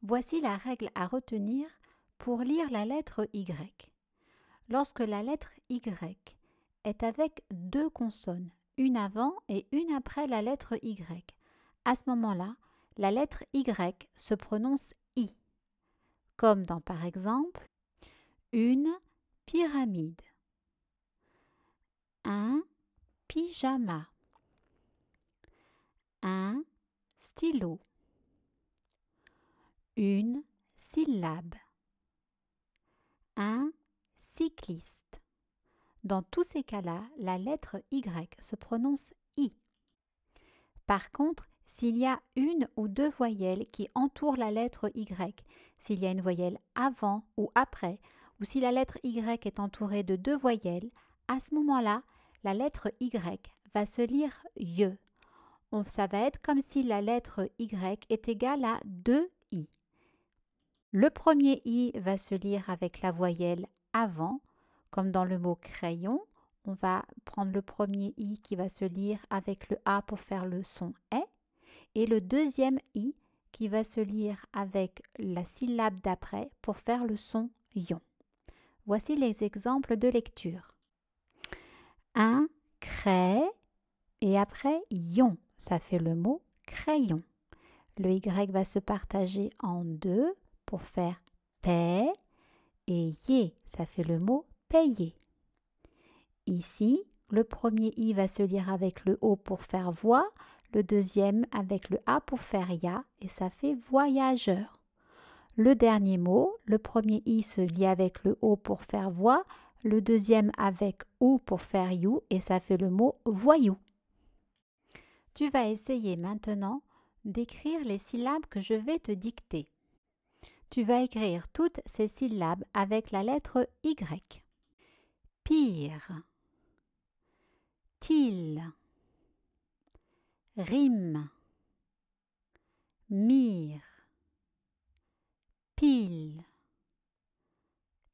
Voici la règle à retenir pour lire la lettre Y. Lorsque la lettre Y est avec deux consonnes, une avant et une après la lettre Y, à ce moment-là, la lettre Y se prononce I, comme dans par exemple une pyramide, un pyjama, un stylo, une syllabe, un cycliste. Dans tous ces cas-là, la lettre Y se prononce I. Par contre, s'il y a une ou deux voyelles qui entourent la lettre Y, s'il y a une voyelle avant ou après, ou si la lettre Y est entourée de deux voyelles, à ce moment-là, la lettre Y va se lire YE. Ça va être comme si la lettre Y est égale à 2 I. Le premier I va se lire avec la voyelle avant, comme dans le mot crayon. On va prendre le premier I qui va se lire avec le A pour faire le son est, et le deuxième I qui va se lire avec la syllabe d'après pour faire le son ion. Voici les exemples de lecture. Un craie et après ion, ça fait le mot crayon. Le Y va se partager en deux pour faire paix et yé, ça fait le mot payer. Ici, le premier I va se lire avec le O pour faire voix, le deuxième avec le A pour faire ya et ça fait voyageur. Le dernier mot, le premier I se lie avec le O pour faire voix, le deuxième avec OU pour faire you et ça fait le mot voyou. Tu vas essayer maintenant d'écrire les syllabes que je vais te dicter. Tu vas écrire toutes ces syllabes avec la lettre Y. Pire, til, rime, mire, pile,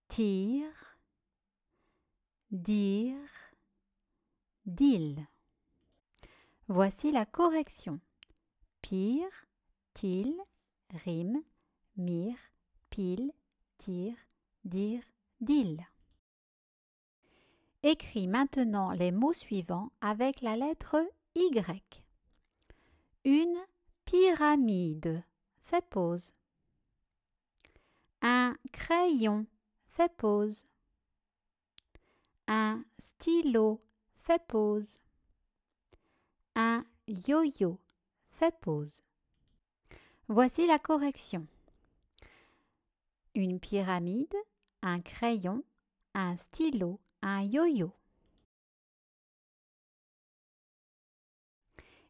tire, dire, dil. Voici la correction. Pire, til, rime, mire, pile, tire, dire, dil. Écris maintenant les mots suivants avec la lettre Y. Une pyramide. Fais pause. Un crayon. Fais pause. Un stylo. Fais pause. Un yo-yo. Fais pause. Voici la correction. Une pyramide, un crayon, un stylo, un yo-yo.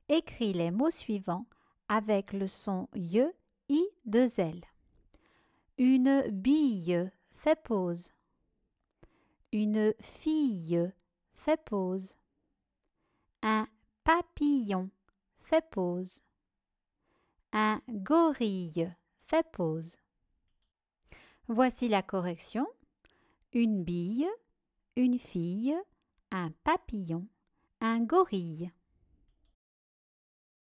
Écris les mots suivants avec le son ye, i, deux L. Une bille, fais pause. Une fille, fais pause. Un papillon, fais pause. Un gorille, fais pause. Voici la correction. Une bille, une fille, un papillon, un gorille.